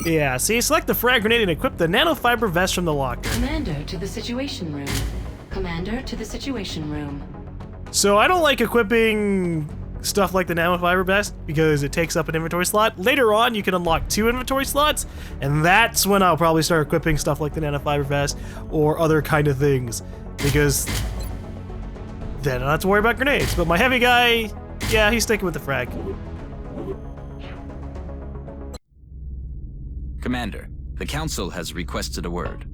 Yeah, see, select the frag grenade and equip the nanofiber vest from the locker. Commander to the Situation Room. Commander to the Situation Room. So I don't like equipping stuff like the nanofiber vest because it takes up an inventory slot. Later on, you can unlock 2 inventory slots, and that's when I'll probably start equipping stuff like the nanofiber vest or other kind of things, because then I don't have to worry about grenades. But my heavy guy, yeah, he's sticking with the frag. Commander, the Council has requested a word.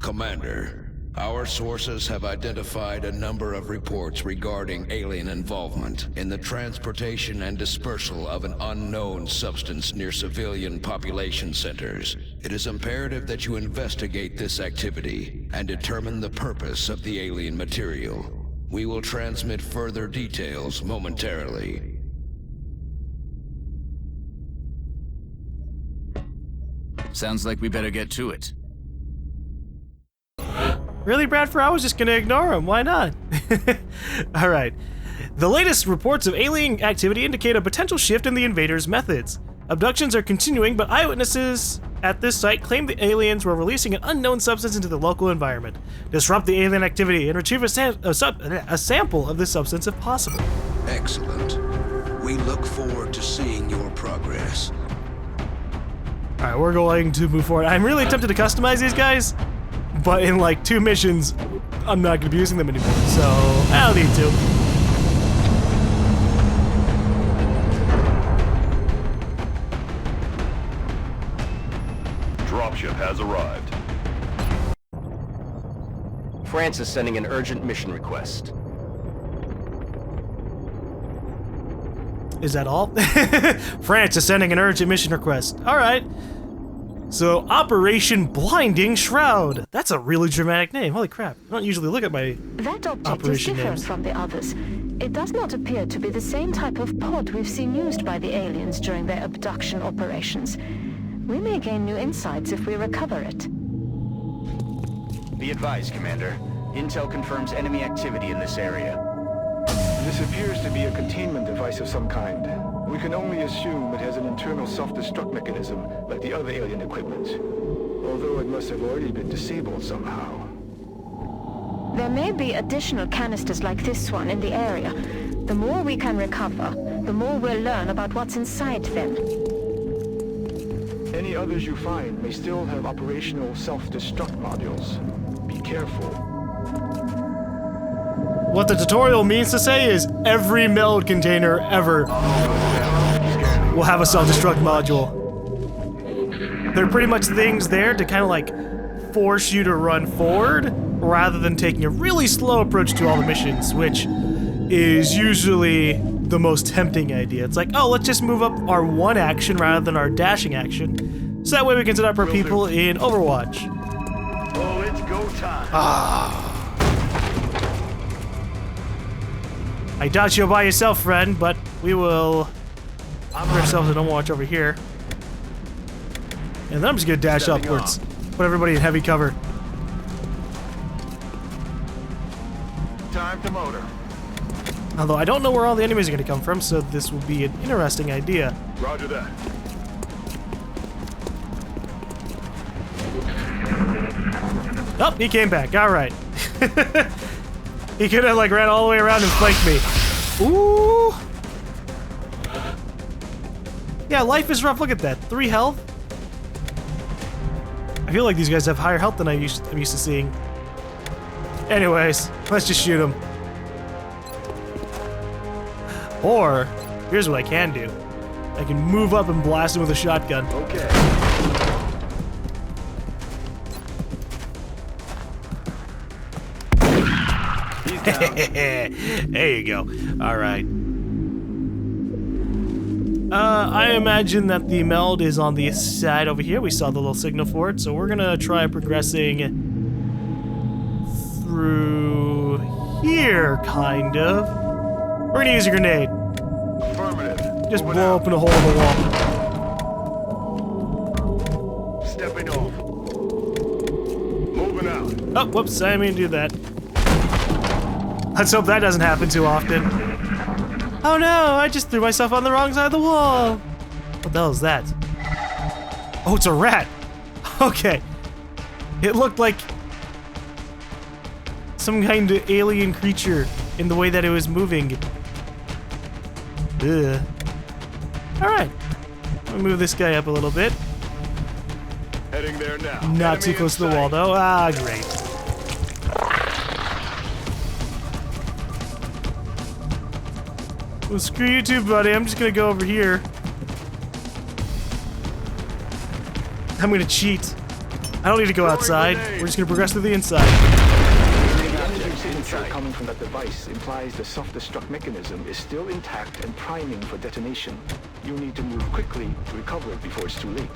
Commander, our sources have identified a number of reports regarding alien involvement in the transportation and dispersal of an unknown substance near civilian population centers. It is imperative that you investigate this activity and determine the purpose of the alien material. We will transmit further details momentarily. Sounds like we better get to it. Really, Bradford? I was just gonna ignore him. Why not? All right. The latest reports of alien activity indicate a potential shift in the invaders' methods. Abductions are continuing, but eyewitnesses at this site claim the aliens were releasing an unknown substance into the local environment. Disrupt the alien activity and retrieve a sample of this substance if possible. Excellent. We look forward to seeing your progress. All right, we're going to move forward. I'm really tempted to customize these guys, but in like 2 missions, I'm not going to be using them anymore, so I don't need to. Dropship has arrived. France is sending an urgent mission request. Is that all? France is sending an urgent mission request. All right. So, Operation Blinding Shroud. That's a really dramatic name. Holy crap. I don't usually look at my That object operation is different names. from the others. It does not appear to be the same type of pod we've seen used by the aliens during their abduction operations. We may gain new insights if we recover it. Be advised, Commander. Intel confirms enemy activity in this area. This appears to be a containment device of some kind. We can only assume it has an internal self-destruct mechanism like the other alien equipment. Although it must have already been disabled somehow. There may be additional canisters like this one in the area. The more we can recover, the more we'll learn about what's inside them. Any others you find may still have operational self-destruct modules. Be careful. What the tutorial means to say is every meld container ever will have a self-destruct module. They're pretty much things there to kind of like force you to run forward rather than taking a really slow approach to all the missions, which is usually the most tempting idea. It's like, oh, let's just move up our one action rather than our dashing action, so that way we can set up our people in Overwatch. Oh, it's go time. I doubt you're by yourself, friend, but we will put ourselves in Overwatch over here. And then I'm just gonna dash upwards. Put everybody in heavy cover. Time to motor. Although I don't know where all the enemies are gonna come from, so this will be an interesting idea. Roger that. Oh, he came back. All right. He could have like ran all the way around and flanked me. Ooh. Yeah, life is rough. Look at that. 3 health. I feel like these guys have higher health than I'm used to seeing. Anyways, let's just shoot them. Or, here's what I can do. I can move up and blast him with a shotgun. Okay. There you go. All right. I imagine that the meld is on the side over here. We saw the little signal for it, so we're gonna try progressing through here, kind of. We're gonna use a grenade. Affirmative. Just Moving blow out. open a hole in the wall. Stepping off. Moving out. Oh, whoops! I didn't mean to do that. Let's hope that doesn't happen too often. Oh no, I just threw myself on the wrong side of the wall. What the hell is that? Oh, it's a rat. Okay. It looked like some kind of alien creature in the way that it was moving. Ugh. Alright. I'm gonna move this guy up a little bit. Heading there now. Not too close to the wall though. Ah, great. Well, screw you too, buddy. I'm just gonna go over here. I'm gonna cheat. I don't need to go outside. We're just gonna progress to the inside. The energy signature coming from that device implies the self-destruct mechanism is still intact and priming for detonation. You need to move quickly to recover it before it's too late.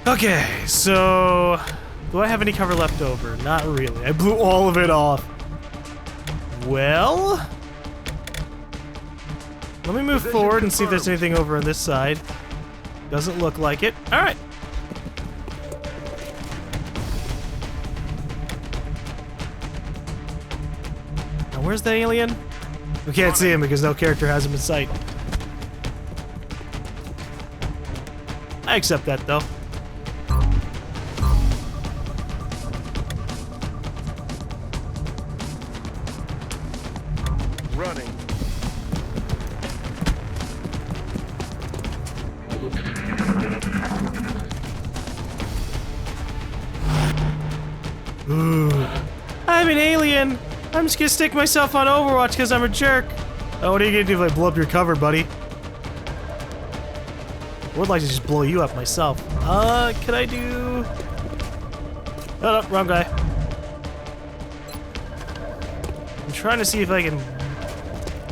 Okay, so do I have any cover left over? Not really. I blew all of it off. Well, let me move forward and see if there's anything over on this side. Doesn't look like it. All right. Now, where's the alien? We can't see him because no character has him in sight. I accept that, though. Running. Ooh. I'm an alien. I'm just gonna stick myself on Overwatch because I'm a jerk. Oh, what are you gonna do if I blow up your cover, buddy? I would like to just blow you up myself. Could I do... Oh, no, wrong guy. I'm trying to see if I can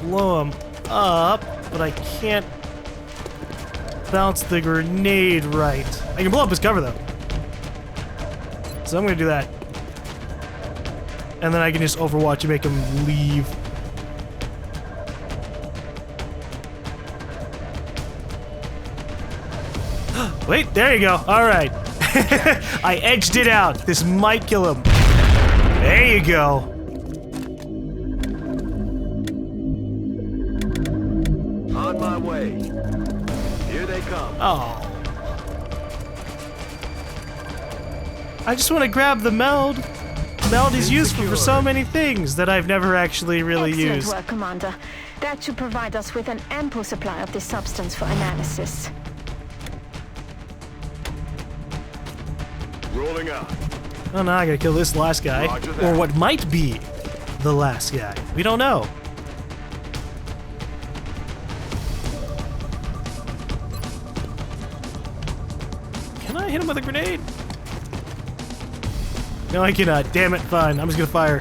blow him up, but I can't bounce the grenade right. I can blow up his cover, though. So I'm gonna do that. And then I can just Overwatch and make him leave. Wait, there you go. All right. I edged it out. This might kill him. There you go. On my way. Here they come. Oh. I just want to grab the meld. Meld is useful for so many things that I've never actually really Excellent used. work, Commander. That should provide us with an ample supply of this substance for analysis. Rolling out. Oh no, I gotta kill this last guy. Roger that. Or what might be the last guy. We don't know. Can I hit him with a grenade? No, I cannot. Damn it, fine. I'm just gonna fire.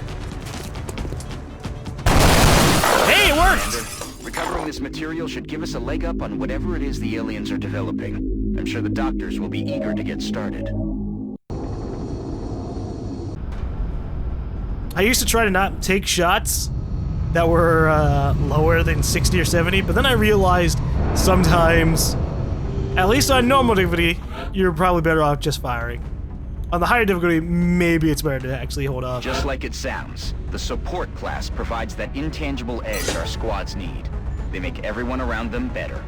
Hey, it worked! Commander, recovering this material should give us a leg up on whatever it is the aliens are developing. I'm sure the doctors will be eager to get started. I used to try to not take shots that were lower than 60 or 70, but then I realized sometimes, at least on normal difficulty, you're probably better off just firing. On the higher difficulty, maybe it's better to actually hold off. Just like it sounds, the support class provides that intangible edge our squads need. They make everyone around them better.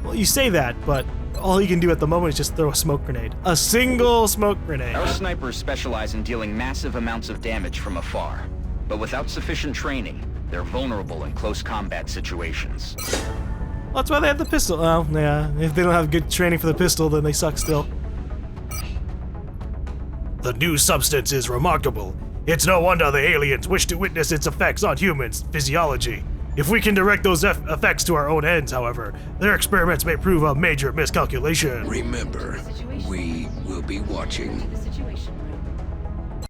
Well, you say that, but all you can do at the moment is just throw a smoke grenade. A single smoke grenade. Our snipers specialize in dealing massive amounts of damage from afar. But without sufficient training, they're vulnerable in close combat situations. Well, that's why they have the pistol. Oh, yeah. If they don't have good training for the pistol, then they suck still. The new substance is remarkable. It's no wonder the aliens wish to witness its effects on humans' physiology. If we can direct those effects to our own ends, however, their experiments may prove a major miscalculation. Remember, we will be watching. The situation room.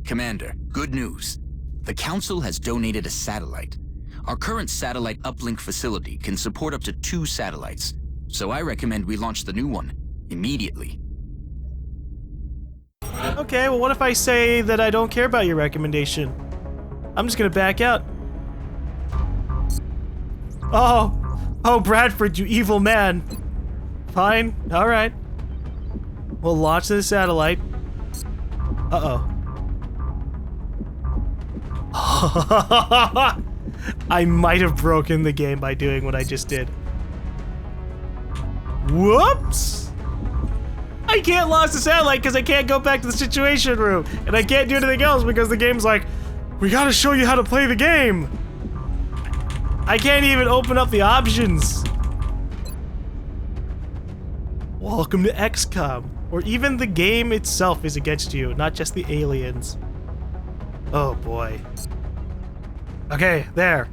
Commander, good news. The Council has donated a satellite. Our current satellite uplink facility can support up to 2 satellites, so I recommend we launch the new one immediately. Okay, well, what if I say that I don't care about your recommendation? I'm just gonna back out. Oh, Bradford, you evil man. Fine, alright. We'll launch the satellite. Uh-oh. I might have broken the game by doing what I just did. Whoops! I can't launch the satellite because I can't go back to the situation room. And I can't do anything else because the game's like, we gotta show you how to play the game. I can't even open up the options. Welcome to XCOM, where even the game itself is against you, not just the aliens. Oh boy. Okay, there.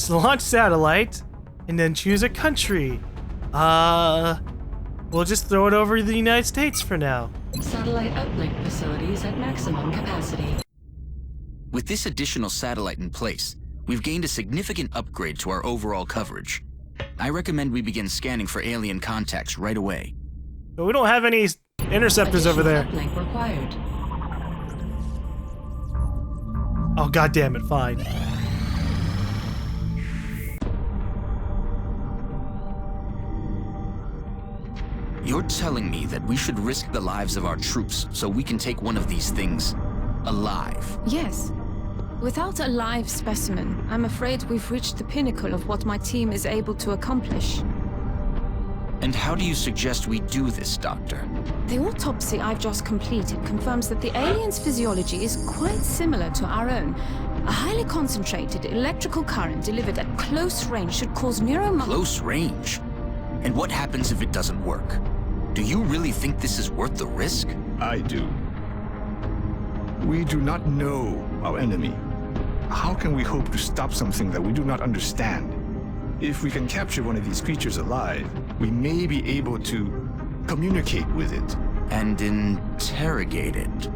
Launch satellite, and then choose a country. We'll just throw it over the United States for now. Satellite uplink facilities at maximum capacity. With this additional satellite in place, we've gained a significant upgrade to our overall coverage. I recommend we begin scanning for alien contacts right away. But we don't have any interceptors over there. Uplink required. Oh, god damn it, fine. You're telling me that we should risk the lives of our troops so we can take one of these things alive? Yes. Without a live specimen, I'm afraid we've reached the pinnacle of what my team is able to accomplish. And how do you suggest we do this, Doctor? The autopsy I've just completed confirms that the alien's physiology is quite similar to our own. A highly concentrated electrical current delivered at close range should cause Close range? And what happens if it doesn't work? Do you really think this is worth the risk? I do. We do not know our enemy. How can we hope to stop something that we do not understand? If we can capture one of these creatures alive, we may be able to communicate with it. And interrogate it.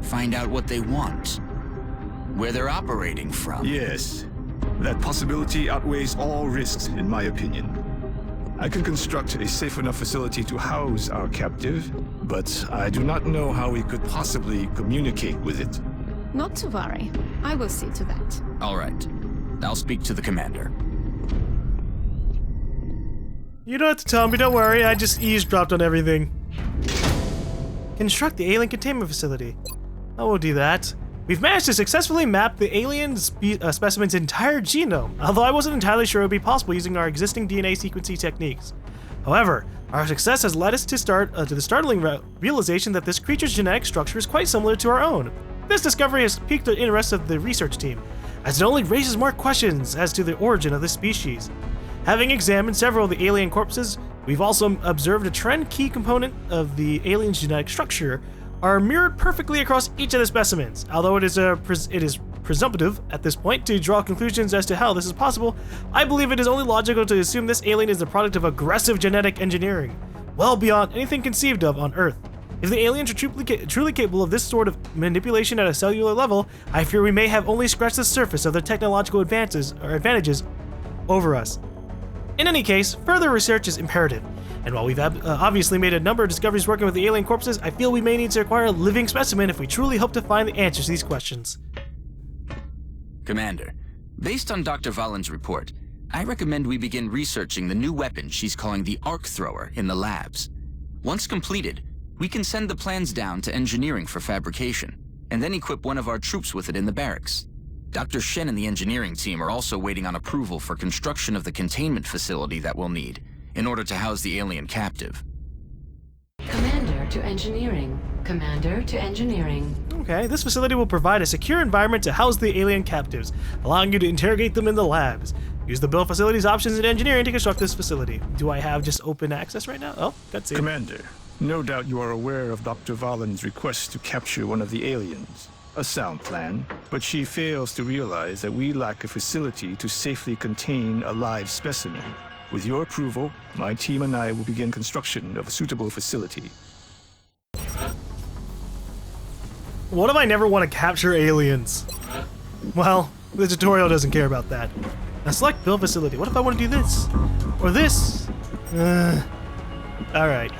Find out what they want. Where they're operating from. Yes. That possibility outweighs all risks, in my opinion. I can construct a safe enough facility to house our captive, but I do not know how we could possibly communicate with it. Not to worry. I will see to that. All right. I'll speak to the commander. You don't have to tell me, don't worry, I just eavesdropped on everything. Construct the alien containment facility. I will do that. We've managed to successfully map the alien specimen's entire genome, although I wasn't entirely sure it would be possible using our existing DNA sequencing techniques. However, our success has led us to the startling realization that this creature's genetic structure is quite similar to our own. This discovery has piqued the interest of the research team, as it only raises more questions as to the origin of this species. Having examined several of the alien corpses, we've also observed a trend. Key component of the alien's genetic structure are mirrored perfectly across each of the specimens. Although it is presumptive at this point to draw conclusions as to how this is possible, I believe it is only logical to assume this alien is the product of aggressive genetic engineering, well beyond anything conceived of on Earth. If the aliens are truly capable of this sort of manipulation at a cellular level, I fear we may have only scratched the surface of their technological advantages over us. In any case, further research is imperative, and while we've obviously made a number of discoveries working with the alien corpses, I feel we may need to acquire a living specimen if we truly hope to find the answers to these questions. Commander, based on Dr. Valen's report, I recommend we begin researching the new weapon she's calling the Arc Thrower in the labs. Once completed, we can send the plans down to engineering for fabrication, and then equip one of our troops with it in the barracks. Dr. Shen and the engineering team are also waiting on approval for construction of the containment facility that we'll need in order to house the alien captive. Commander to engineering. Commander to engineering. Okay, this facility will provide a secure environment to house the alien captives, allowing you to interrogate them in the labs. Use the build facilities options in engineering to construct this facility. Do I have just open access right now? Oh, cutscene. Commander, no doubt you are aware of Dr. Valen's request to capture one of the aliens. A sound plan, but she fails to realize that we lack a facility to safely contain a live specimen. With your approval, my team and I will begin construction of a suitable facility. What if I never want to capture aliens? Well, the tutorial doesn't care about that. Now select build facility. What if I want to do this? Or this? Alright.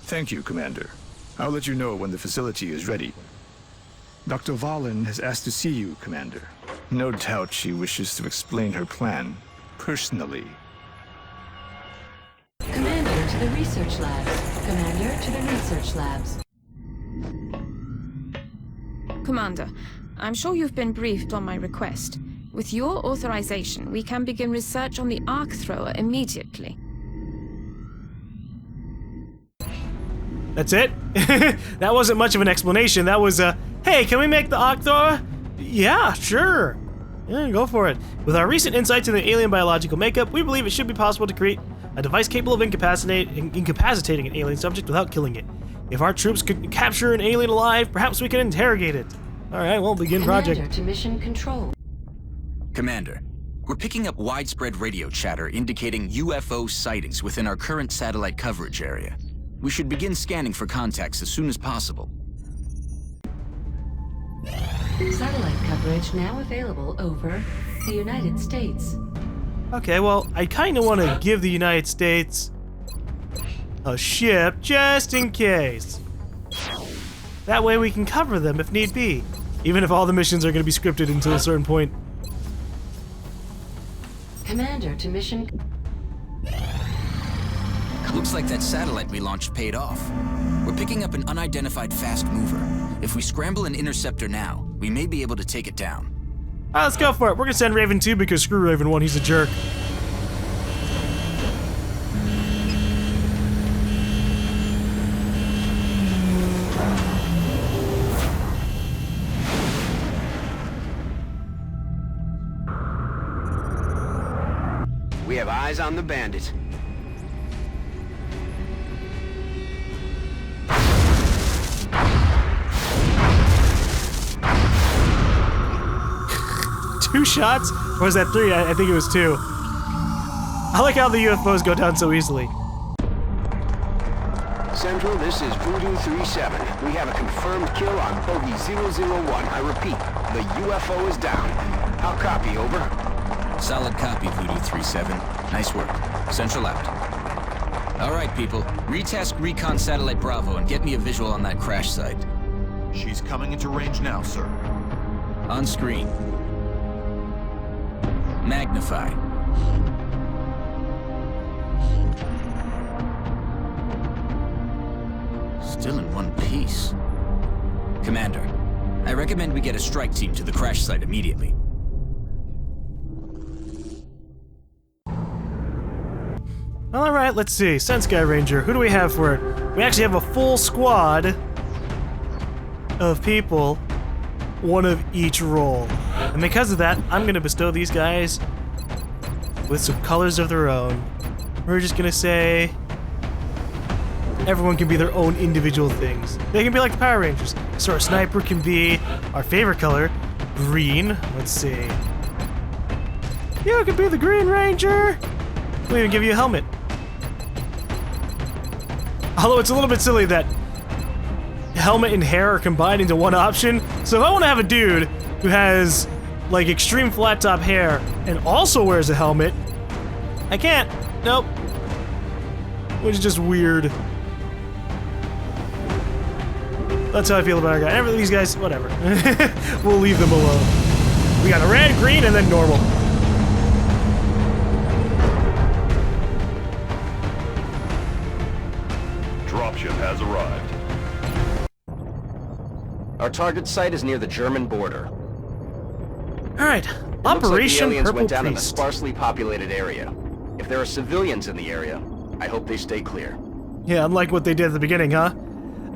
Thank you, Commander. I'll let you know when the facility is ready. Dr. Valen has asked to see you, Commander. No doubt she wishes to explain her plan, personally. Commander to the research labs. Commander to the research labs. Commander. I'm sure you've been briefed on my request. With your authorization, we can begin research on the Arc Thrower immediately. That's it? That wasn't much of an explanation. That was, hey, can we make the Arc Thrower? Yeah, sure. Yeah, go for it. With our recent insights into the alien biological makeup, we believe it should be possible to create a device capable of incapacitating an alien subject without killing it. If our troops could capture an alien alive, perhaps we can interrogate it. Alright, we'll begin project. Commander to mission control. Commander, we're picking up widespread radio chatter indicating UFO sightings within our current satellite coverage area. We should begin scanning for contacts as soon as possible. Satellite coverage now available over the United States. Okay, well, I kind of want to give the United States a ship just in case. That way we can cover them if need be, even if all the missions are going to be scripted until a certain point. Commander to mission. Looks like that satellite we launched paid off. We're picking up an unidentified fast mover. If we scramble an interceptor now, we may be able to take it down. Alright, let's go for it. We're going to send Raven 2 because screw Raven 1, he's a jerk. We have eyes on the bandit. Two shots? Or was that three? I think it was two. I like how the UFOs go down so easily. Central, this is Voodoo 3-7. We have a confirmed kill on bogey 001. I repeat, the UFO is down. I'll copy, over. Solid copy, Voodoo 3-7. Nice work. Central out. All right, people. Retask Recon Satellite Bravo and get me a visual on that crash site. She's coming into range now, sir. On screen. Magnify. Still in one piece. Commander, I recommend we get a strike team to the crash site immediately. Alright, let's see. Send Sky Ranger. Who do we have for it? We actually have a full squad of people, one of each role. And because of that, I'm going to bestow these guys with some colors of their own. We're just going to say everyone can be their own individual things. They can be like the Power Rangers. So our sniper can be our favorite color, green. Let's see. You can be the Green Ranger. We'll even give you a helmet. Although it's a little bit silly that helmet and hair are combined into one option. So if I want to have a dude who has like extreme flat top hair and also wears a helmet, I can't. Nope. Which is just weird. That's how I feel about our guy. Every these guys, whatever. We'll leave them alone. We got a red, green, and then normal. Dropship has arrived. Our target site is near the German border. Alright, Looks Operation like the aliens Purple went down in a Priest. sparsely populated area. If there are civilians in the area, I hope they stay clear. Yeah, unlike what they did at the beginning, huh?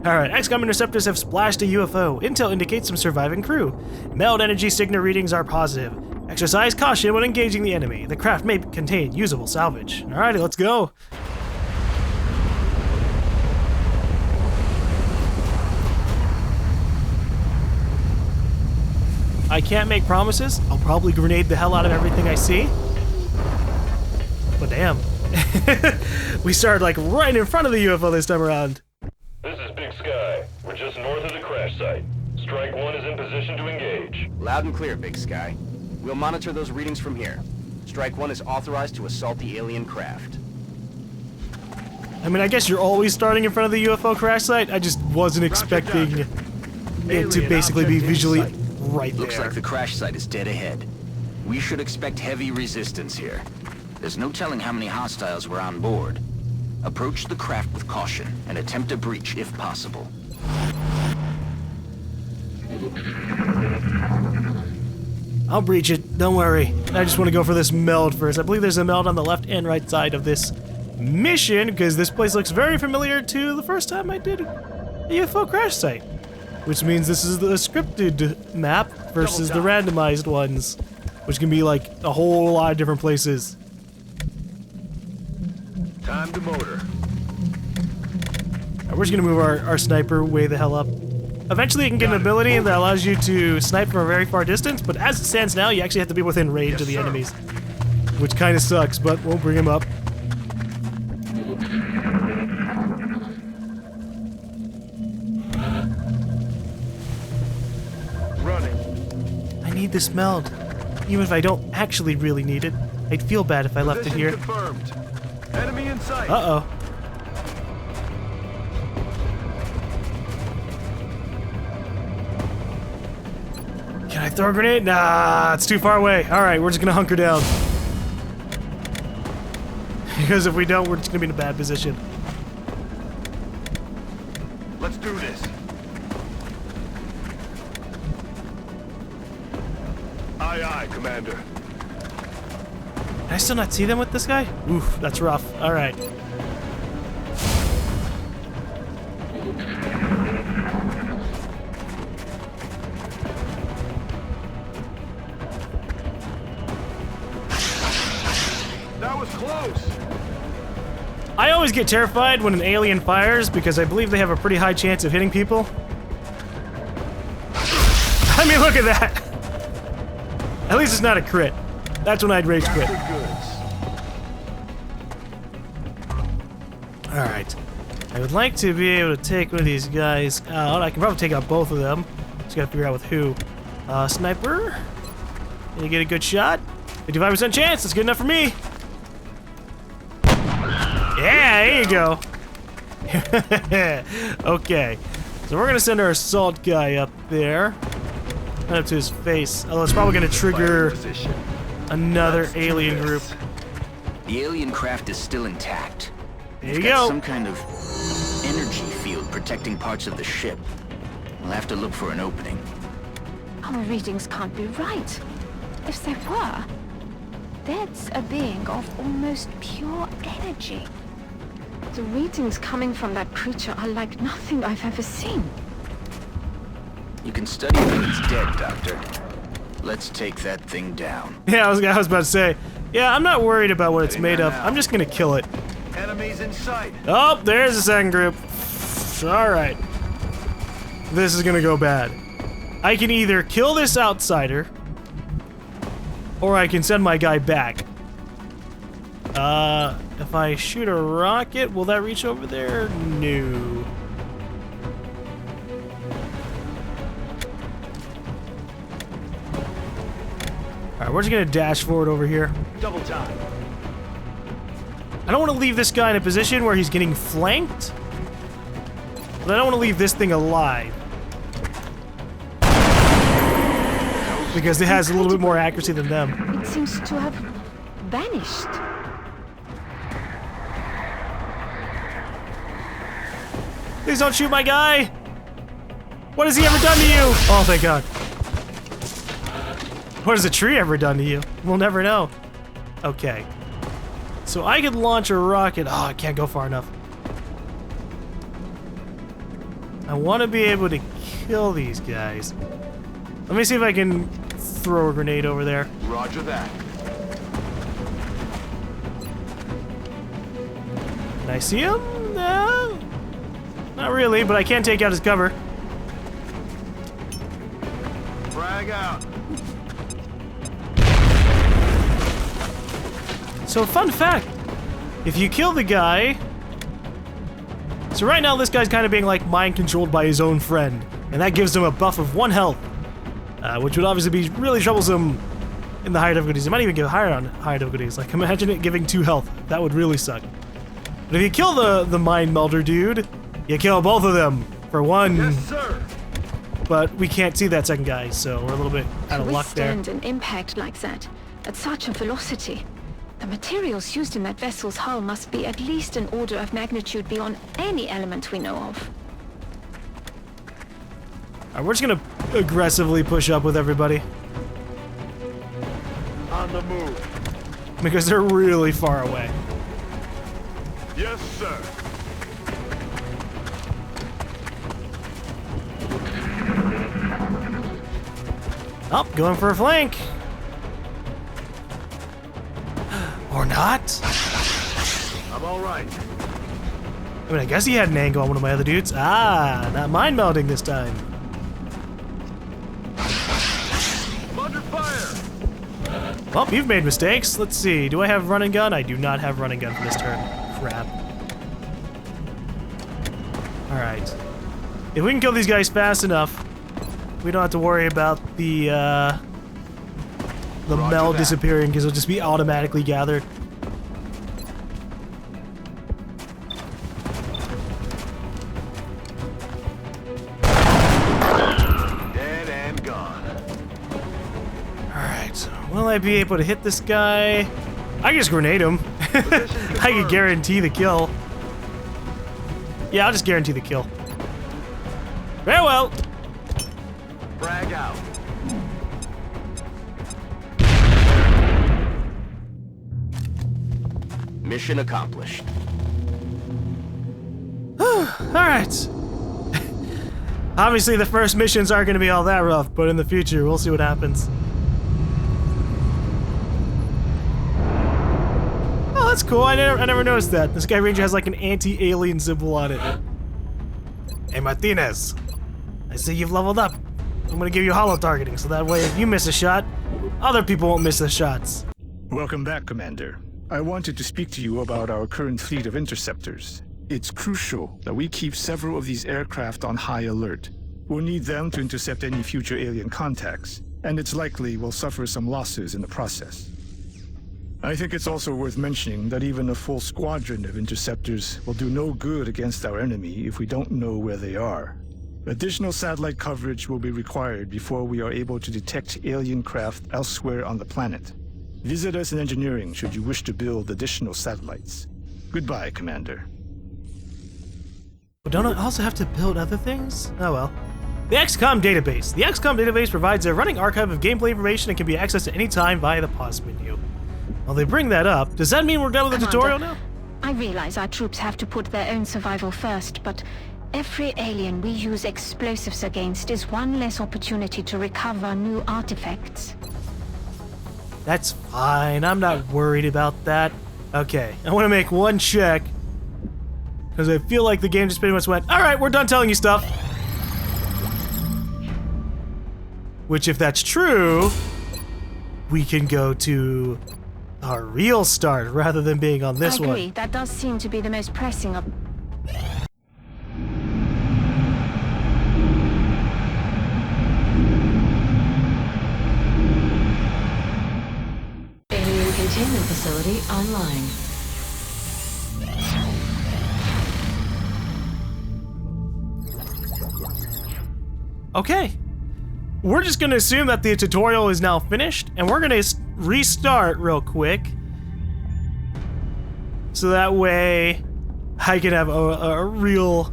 Alright, XCOM interceptors have splashed a UFO. Intel indicates some surviving crew. Meld energy signal readings are positive. Exercise caution when engaging the enemy. The craft may contain usable salvage. Alrighty, let's go. I can't make promises. I'll probably grenade the hell out of everything I see. But damn. We started like right in front of the UFO this time around. This is Big Sky. We're just north of the crash site. Strike 1 is in position to engage. Loud and clear, Big Sky. We'll monitor those readings from here. Strike 1 is authorized to assault the alien craft. I mean, I guess you're always starting in front of the UFO crash site. I just wasn't expecting it to basically be visually right there. Looks like the crash site is dead ahead. We should expect heavy resistance here. There's no telling how many hostiles were on board. Approach the craft with caution and attempt a breach if possible. I'll breach it, don't worry. I just want to go for this meld first. I believe there's a meld on the left and right side of this mission, because this place looks very familiar to the first time I did a UFO crash site. Which means this is the scripted map versus the randomized ones, which can be like a whole lot of different places. Time to motor. We're just gonna move our sniper way the hell up. Eventually you can get an ability that allows you to snipe from a very far distance, but as it stands now, you actually have to be within range of the enemies. Which kinda sucks, but we'll bring him up. Running. I need this meld. Even if I don't actually really need it, I'd feel bad if I left it here. Confirmed. Enemy in sight. Uh-oh. Can I throw a grenade? Nah, it's too far away. Alright, we're just gonna hunker down. Because if we don't, we're just gonna be in a bad position. Let's do this. Aye, aye, Commander. Can I still not see them with this guy? Oof, that's rough. Alright. That was close. I always get terrified when an alien fires because I believe they have a pretty high chance of hitting people. I mean, look at that! At least it's not a crit. That's when I'd rage quit. Alright. I would like to be able to take one of these guys out. I can probably take out both of them. Just gotta figure out with who. Sniper. Can you get a good shot? 55% chance. That's good enough for me. Yeah, there you go. Okay. So we're gonna send our assault guy up there. Right up to his face. Although it's probably gonna trigger another alien group. The alien craft is still intact. There you It's got go. some kind of energy field protecting parts of the ship. We'll have to look for an opening. Our readings can't be right. If they were, that's a being of almost pure energy. The readings coming from that creature are like nothing I've ever seen. You can study it when it's dead, Doctor. Let's take that thing down. Yeah, I was about to say. Yeah, I'm not worried about what it's made of. I'm just gonna kill it. Enemies in sight. Oh, there's the second group. Alright. This is gonna go bad. I can either kill this outsider, or I can send my guy back. If I shoot a rocket, will that reach over there? No. Alright, we're just gonna dash forward over here. Double time. I don't want to leave this guy in a position where he's getting flanked, but I don't want to leave this thing alive. Because it has a little bit more accuracy than them. It seems to have vanished. Please don't shoot my guy! What has he ever done to you? Oh, thank God. What has the tree ever done to you? We'll never know. Okay. So I could launch a rocket. Oh, I can't go far enough. I want to be able to kill these guys. Let me see if I can throw a grenade over there. Roger that. Can I see him? No. Not really, but I can take out his cover. Frag out. So, fun fact, if you kill the guy... So right now this guy's kind of being like mind-controlled by his own friend, and that gives him a buff of 1 health, which would obviously be really troublesome in the higher difficulties. It might even get higher on higher difficulties. Like, imagine it giving 2 health. That would really suck. But if you kill the mind melder dude, you kill both of them for 1. Yes, sir. But we can't see that second guy, so we're a little bit out of luck there. To withstand an impact like that, at such a velocity, the materials used in that vessel's hull must be at least an order of magnitude beyond any element we know of. Alright, we're just gonna aggressively push up with everybody. On the move. Because they're really far away. Yes, sir. Oh, going for a flank. Or not? I'm all right. I mean, I guess he had an angle on one of my other dudes. Ah, not mind melding this time. Under fire. Well, you've made mistakes. Let's see. Do I have run and gun? I do not have run and gun for this turn. Crap. Alright. If we can kill these guys fast enough, we don't have to worry about the meld disappearing because it'll just be automatically gathered. Dead and gone. Alright, will I be able to hit this guy? I can just grenade him. I can guarantee the kill. Yeah, I'll just guarantee the kill. Very well. Frag out. Mission accomplished. Alright. Obviously, the first missions aren't going to be all that rough, but in the future, we'll see what happens. Oh, that's cool. I never noticed that. The Sky Ranger has like an anti-alien symbol on it. Hey, Martinez. I see you've leveled up. I'm going to give you holo targeting, so that way if you miss a shot, other people won't miss the shots. Welcome back, Commander. I wanted to speak to you about our current fleet of interceptors. It's crucial that we keep several of these aircraft on high alert. We'll need them to intercept any future alien contacts, and it's likely we'll suffer some losses in the process. I think it's also worth mentioning that even a full squadron of interceptors will do no good against our enemy if we don't know where they are. Additional satellite coverage will be required before we are able to detect alien craft elsewhere on the planet. Visit us in engineering should you wish to build additional satellites. Goodbye, Commander. But don't I also have to build other things? Oh well. The XCOM database. The XCOM database provides a running archive of gameplay information and can be accessed at any time via the pause menu. While they bring that up, does that mean we're done with the tutorial now? I realize our troops have to put their own survival first, but every alien we use explosives against is one less opportunity to recover new artifacts. That's fine. I'm not worried about that. Okay, I want to make one check. Because I feel like the game just pretty much went, alright, we're done telling you stuff. Which, if that's true, we can go to our real start rather than being on this one. I agree. That does seem to be the most pressing of... Alien containment facility online. Okay. We're just going to assume that the tutorial is now finished, and we're going to restart real quick. So that way, I can have a real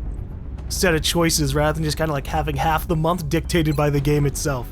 set of choices rather than just kind of like having half the month dictated by the game itself.